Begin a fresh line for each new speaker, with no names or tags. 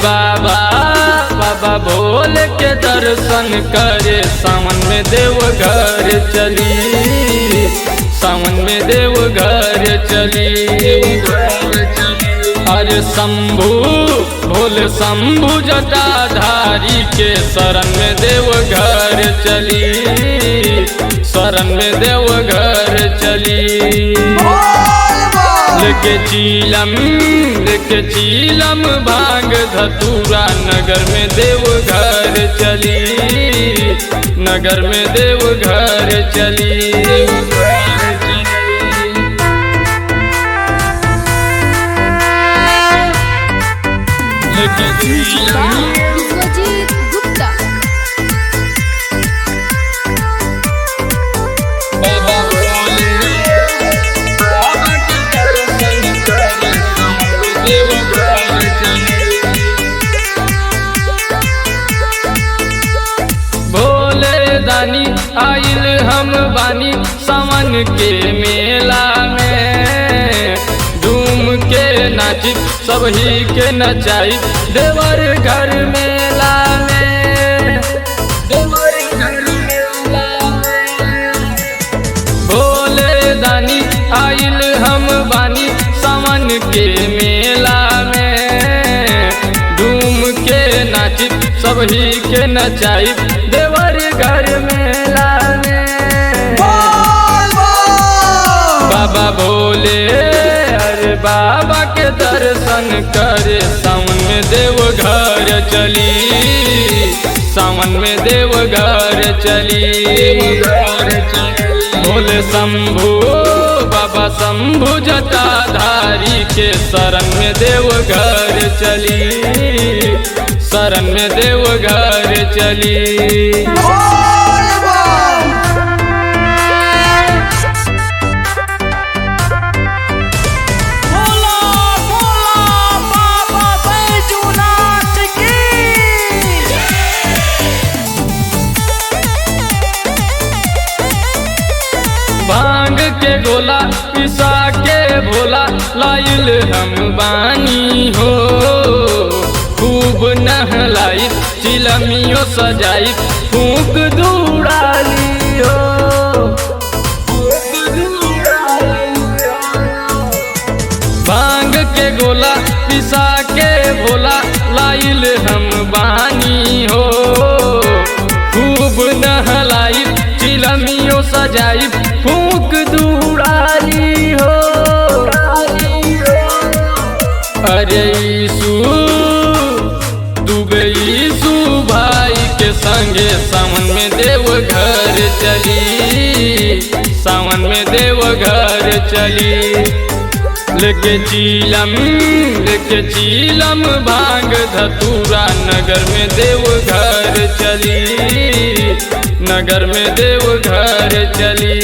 बाबा बाबा भोले के दर्शन करे सावन में देवघर चली, सावन में देवघर चली। अरे शंभु भोले शंभु जटाधारी के शरण में देवघर चली, शरण में देवघर चली। लेके चीलम भांग धतूरा नगर में देवघर चली, नगर में देवघर चली।
विश्वजीत गुप्ता।
भोले दानी आइल हम बानी सावन के मेला में, झूम के नाची सब ही के नचाई देवर घर मेला में, देवर घर मेला में। भोले दानी आइल हम बानी सावन के मेला में, झूम के नाची सब ही के नचाई देवर घर मेला में। बाबा भोले अरे बाबा के दर्शन करे सावन में देवघर चली, सावन में देवघर चली। भोले शंभु बाबा शंभु जटाधारी के शरण में देवघर चली, शरण में देवघर चली। भांग के गोला पिसा के भोला लाइल हम बानी हो, खूब नहलाई चिलमियों सजाई फूक दूराली हो। भांग के गोला पिसा के भोला लाइल हम बानी हो, खूब नहलाई चिलमियों सजाई फूक दूराली हो। अरे यीशु दुबे यीशु भाई के संगे सावन में देवघर चली, सावन में देवघर चली। लेके चीलम भांग धतूरा नगर में देवघर चली, नगर में देवघर चली।